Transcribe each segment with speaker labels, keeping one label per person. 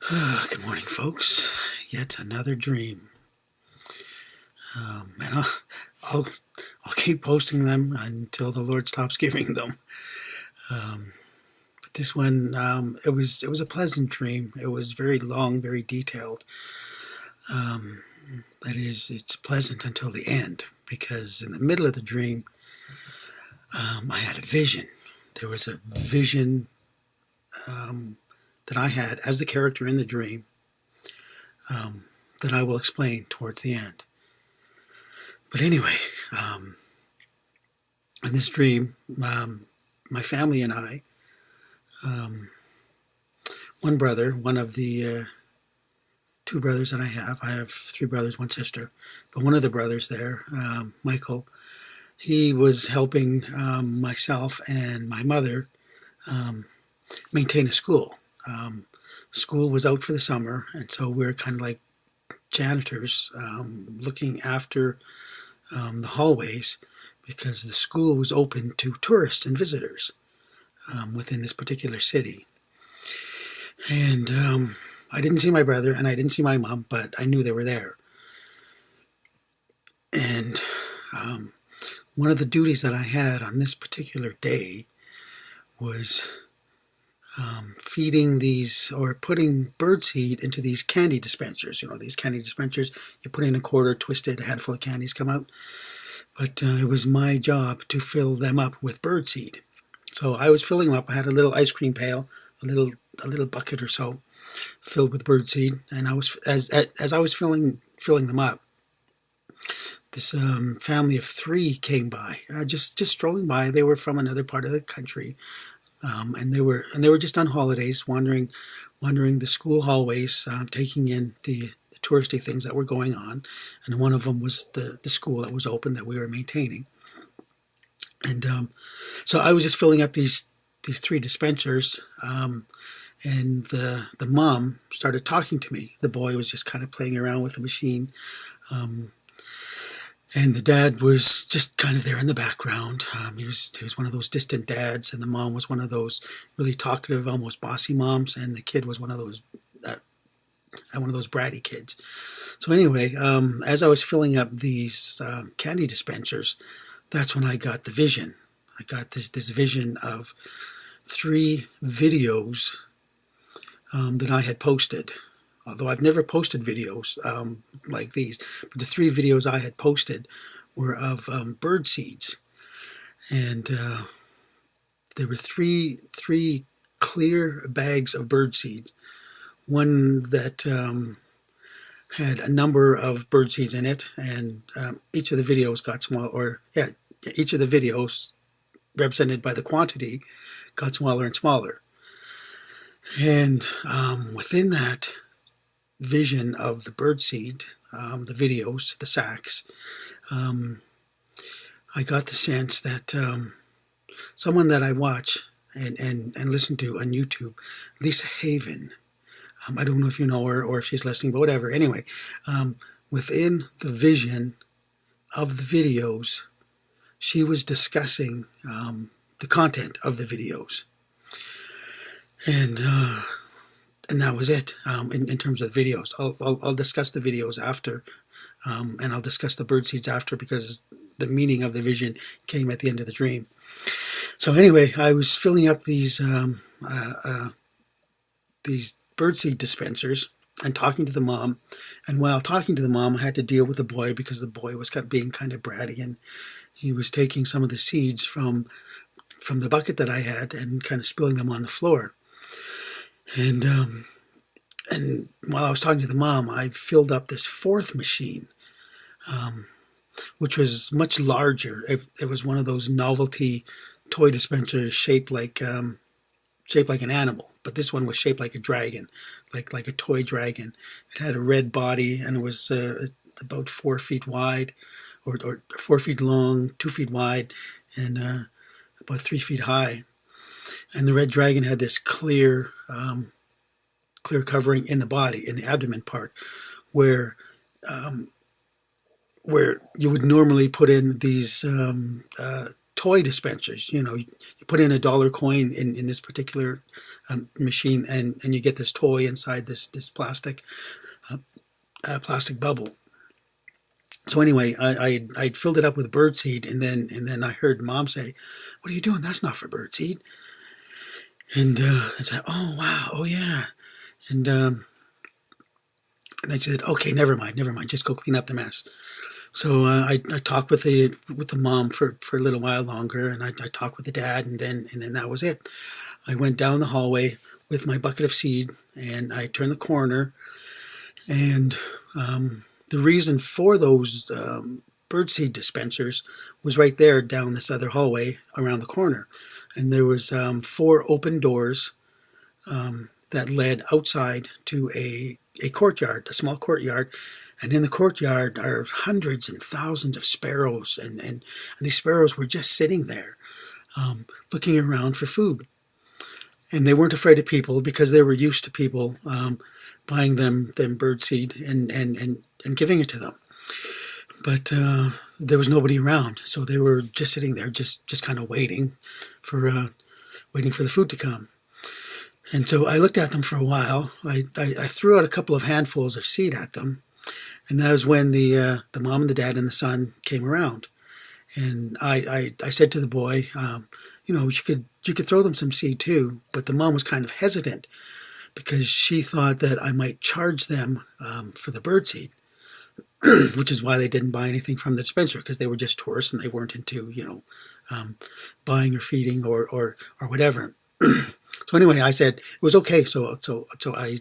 Speaker 1: Good morning, folks. Yet another dream. And I'll, I'll keep posting them until the Lord stops giving them. But this one, it was a pleasant dream. It was very long, very detailed. That is, it's pleasant until the end, because in the middle of the dream, I had a vision. There was a vision that I had as the character in the dream that I will explain towards the end. But anyway, in this dream, my family and I, one brother, one of the two brothers that I have three brothers, one sister, but one of the brothers there, Michael, he was helping myself and my mother maintain a school. School was out for the summer, and so we're kind of like janitors looking after the hallways, because the school was open to tourists and visitors within this particular city. And I didn't see my brother and I didn't see my mom, but I knew they were there. And one of the duties that I had on this particular day was feeding these, or putting birdseed into these candy dispensers. You know, these candy dispensers, you put in a quarter, twist it, a handful of candies come out. But it was my job to fill them up with birdseed. So I was filling them up. I had a little ice cream pail, a little bucket or so, filled with birdseed. And I was as I was filling them up, this family of three came by, just strolling by. They were from another part of the country. And they were just on holidays, wandering the school hallways, taking in the touristy things that were going on. And one of them was the school that was open that we were maintaining. And so I was just filling up these three dispensers, and the mom started talking to me. The boy was just kind of playing around with the machine. And the dad was just kind of there in the background. He was one of those distant dads, and the mom was one of those really talkative, almost bossy moms, and the kid was one of those bratty kids. So anyway, as I was filling up these candy dispensers, that's when I got the vision. I got this vision of three videos that I had posted. Although I've never posted videos like these, but the three videos I had posted were of bird seeds, and there were three clear bags of bird seeds. One that had a number of bird seeds in it, and each of the videos got small, each of the videos represented by the quantity got smaller and smaller, and within that vision of the birdseed, the videos, the sacks, I got the sense that someone that I watch and listen to on YouTube, Lisa Haven, I don't know if you know her or if she's listening, but whatever. Anyway, within the vision of the videos, she was discussing the content of the videos. And that was it in terms of videos. I'll discuss the videos after, and I'll discuss the bird seeds after, because the meaning of the vision came at the end of the dream. So anyway, I was filling up these birdseed dispensers and talking to the mom. And while talking to the mom, I had to deal with the boy, because the boy was being kind of bratty, and he was taking some of the seeds from the bucket that I had and kind of spilling them on the floor. And while I was talking to the mom, I filled up this fourth machine, which was much larger. It was one of those novelty toy dispensers shaped like an animal, but this one was shaped like a dragon, like a toy dragon. It had a red body, and it was about 4 feet wide, or 4 feet long, 2 feet wide, and about 3 feet high. And the red dragon had this clear covering in the body, in the abdomen part, where you would normally put in these toy dispensers. You put in a dollar coin in this particular machine, and you get this toy inside this plastic bubble. So anyway, I'd filled it up with birdseed, and then I heard Mom say, "What are you doing? That's not for birdseed." And I said, "Oh wow, oh yeah." And then she said, "Okay, never mind, just go clean up the mess." So I talked with the mom for a little while longer, and I talked with the dad, and then that was it. I went down the hallway with my bucket of seed, and I turned the corner, and the reason for those birdseed dispensers was right there down this other hallway around the corner, and there was 4 open doors that led outside to a courtyard, a small courtyard. And in the courtyard are hundreds and thousands of sparrows, and these sparrows were just sitting there, looking around for food. And they weren't afraid of people because they were used to people buying them birdseed and giving it to them. But there was nobody around, so they were just sitting there, just kind of waiting for the food to come. And so I looked at them for a while. I threw out a couple of handfuls of seed at them, and that was when the mom and the dad and the son came around. And I said to the boy, you could throw them some seed too. But the mom was kind of hesitant because she thought that I might charge them for the birdseed, which is why they didn't buy anything from the dispenser, because they were just tourists and they weren't into buying or feeding or whatever. So anyway, I said it was okay. So I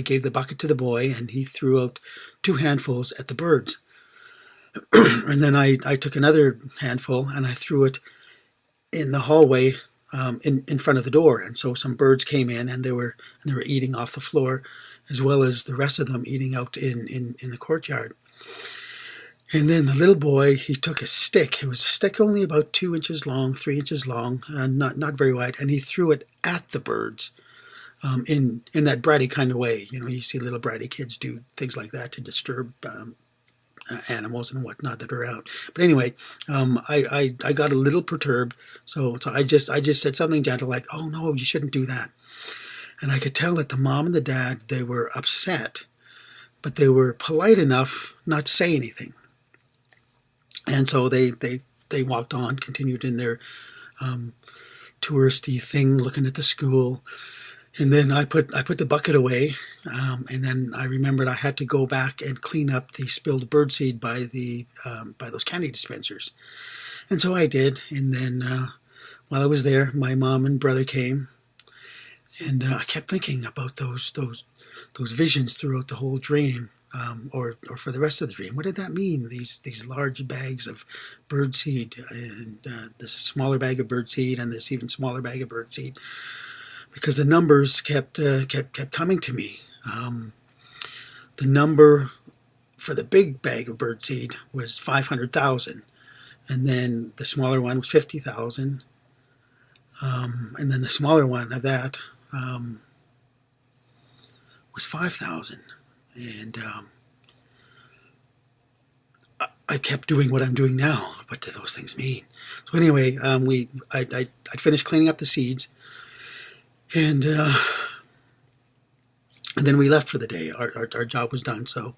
Speaker 1: gave the bucket to the boy, and he threw out 2 handfuls at the birds. And then I took another handful and I threw it in the hallway in front of the door. And so some birds came in, and they were eating off the floor, as well as the rest of them eating out in the courtyard. And then the little boy, he took a stick. It was a stick only about 2 inches long, 3 inches long, not very wide, and he threw it at the birds in that bratty kind of way. You see little bratty kids do things like that to disturb animals and whatnot that are out. But anyway, I got a little perturbed, so I just said something gentle like, "Oh no, you shouldn't do that." And I could tell that the mom and the dad, they were upset, but they were polite enough not to say anything. And so they walked on, continued in their touristy thing, looking at the school. And then I put the bucket away, and then I remembered I had to go back and clean up the spilled birdseed by those candy dispensers. And so I did. And then while I was there, my mom and brother came, and I kept thinking about those visions throughout the whole dream. Or for the rest of the dream. What did that mean? These large bags of birdseed, and this smaller bag of birdseed, and this even smaller bag of birdseed, because the numbers kept coming to me. The number for the big bag of birdseed was 500,000, and then the smaller one was 50,000, and then the smaller one of that was 5,000. And I kept doing what I'm doing now. What do those things mean? So anyway, I finished cleaning up the seeds, and then we left for the day. Our job was done. So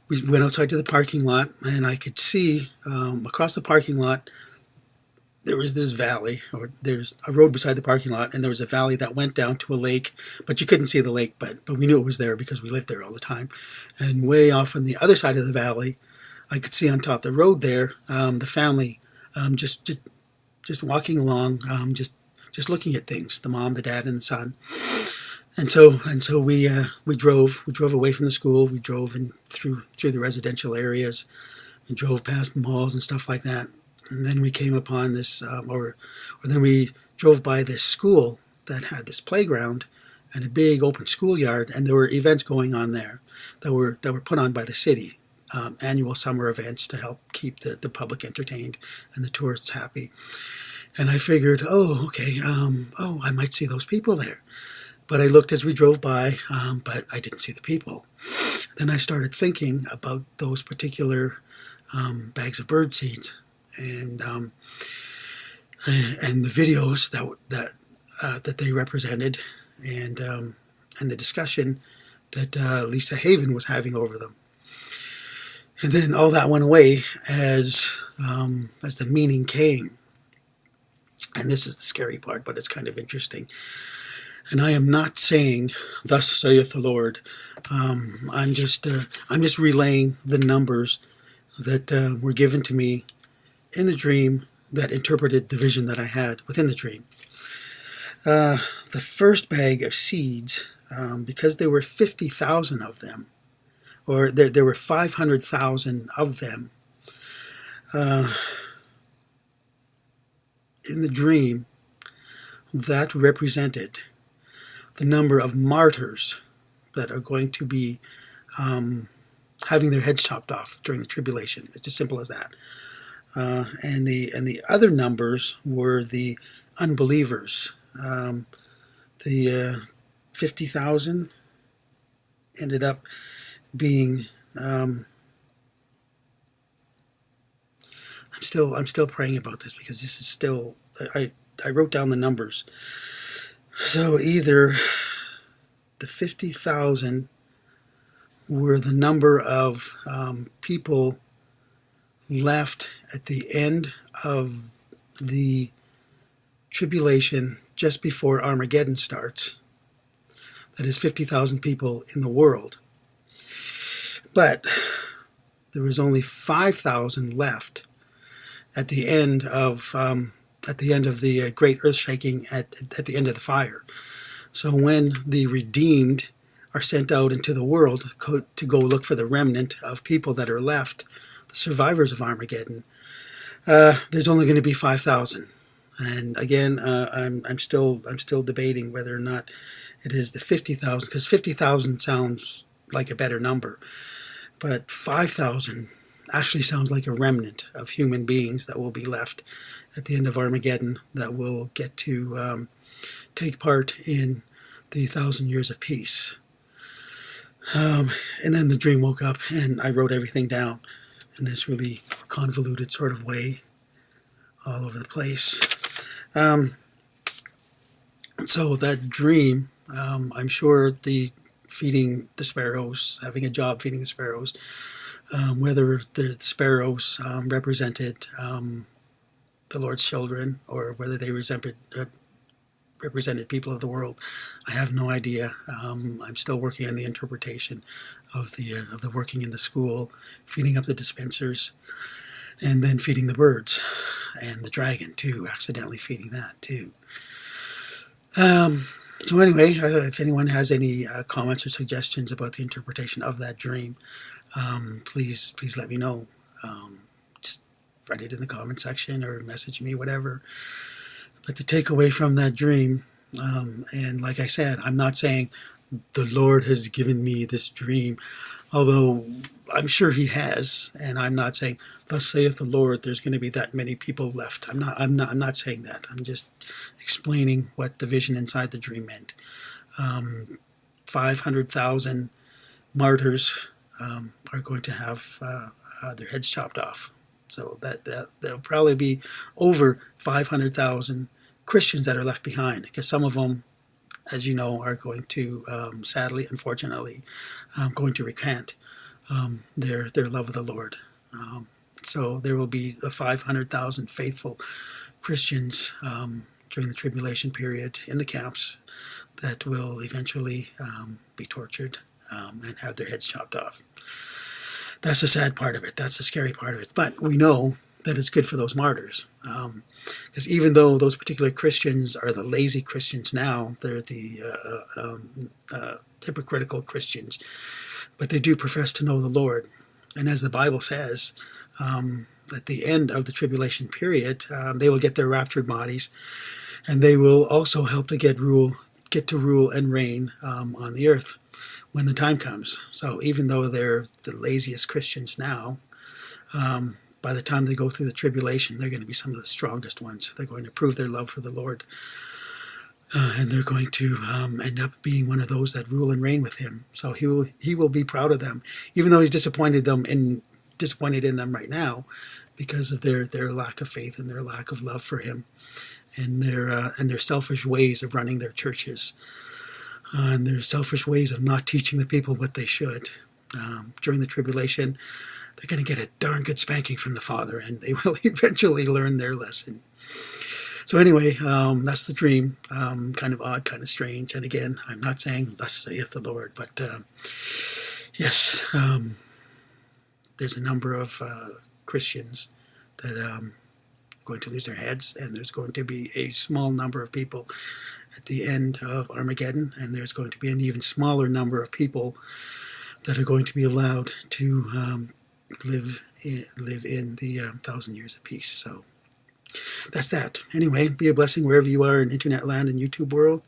Speaker 1: we went outside to the parking lot, and I could see across the parking lot there was this valley, or there's a road beside the parking lot, and there was a valley that went down to a lake, but you couldn't see the lake, but we knew it was there because we lived there all the time. And way off on the other side of the valley, I could see on top of the road there, the family just walking along, just looking at things, the mom, the dad, and the son. And so we drove away from the school. We drove in through the residential areas. We drove past malls and stuff like that. And then we came upon this, or then we drove by this school that had this playground and a big open schoolyard, and there were events going on there that were put on by the city, annual summer events to help keep the public entertained and the tourists happy. And I figured, okay, I might see those people there. But I looked as we drove by, but I didn't see the people. Then I started thinking about those particular bags of bird seeds. And and the videos that they represented, and the discussion that Lisa Haven was having over them. And then all that went away as the meaning came. And this is the scary part, but it's kind of interesting. And I am not saying, "Thus saith the Lord." I'm just relaying the numbers that were given to me in the dream that interpreted the vision that I had within the dream. The first bag of seeds, because there were 50,000 of them, or there were 500,000 of them, in the dream, that represented the number of martyrs that are going to be having their heads chopped off during the tribulation. It's as simple as that. And the other numbers were the unbelievers. The 50,000 ended up being. I'm still praying about this, because this is still. I wrote down the numbers. So either the 50,000 were the number of people left at the end of the tribulation just before Armageddon starts. That is 50,000 people in the world. But there was only 5,000 left at the end of the great earth shaking at the end of the fire. So when the redeemed are sent out into the world to go look for the remnant of people that are left, the survivors of Armageddon, there's only going to be 5,000. And again, I'm still debating whether or not it is the 50,000, because 50,000 sounds like a better number, but 5,000 actually sounds like a remnant of human beings that will be left at the end of Armageddon, that will get to take part in the 1,000 years of peace. And then the dream woke up, and I wrote everything down in this really convoluted sort of way, all over the place. So that dream, I'm sure the feeding the sparrows, having a job feeding the sparrows, whether the sparrows represented the Lord's children, or whether they represented people of the world, I have no idea. I'm still working on the interpretation of the working in the school, feeding up the dispensers, and then feeding the birds, and the dragon too, accidentally feeding that too. So anyway, if anyone has any comments or suggestions about the interpretation of that dream, please let me know. Just write it in the comment section or message me, whatever. But the takeaway from that dream, and like I said, I'm not saying the Lord has given me this dream, although I'm sure He has, and I'm not saying, "Thus saith the Lord," there's going to be that many people left. I'm not saying that. I'm just explaining what the vision inside the dream meant. 500,000 martyrs are going to have their heads chopped off. So that there'll probably be over 500,000 Christians that are left behind, because some of them, as you know, are going to, sadly, unfortunately, going to recant their love of the Lord. So there will be the 500,000 faithful Christians during the tribulation period in the camps that will eventually be tortured and have their heads chopped off. That's the sad part of it. That's the scary part of it. But we know that it's good for those martyrs. Because even though those particular Christians are the lazy Christians now, they're the hypocritical Christians, but they do profess to know the Lord. And as the Bible says, at the end of the tribulation period, they will get their raptured bodies, and they will also help to get to rule and reign on the earth when the time comes. So even though they're the laziest Christians now, by the time they go through the tribulation, they're going to be some of the strongest ones. They're going to prove their love for the Lord. And they're going to end up being one of those that rule and reign with Him. So He will be proud of them. Even though He's disappointed in them right now, because of their lack of faith and their lack of love for him, and their selfish ways of running their churches, and their selfish ways of not teaching the people what they should. During the tribulation, they're going to get a darn good spanking from the Father, and they will eventually learn their lesson. So anyway, that's the dream. Kind of odd, kind of strange. And again, I'm not saying thus saith the Lord, but yes, there's a number of Christians that are going to lose their heads, and there's going to be a small number of people at the end of Armageddon, and there's going to be an even smaller number of people that are going to be allowed to live in the 1,000 years of peace. So that's that. Anyway, be a blessing wherever you are in internet land and YouTube world.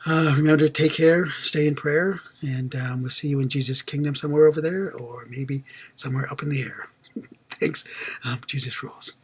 Speaker 1: Remember to take care, stay in prayer, and we'll see you in Jesus' kingdom somewhere over there, or maybe somewhere up in the air. Thanks. Jesus rules.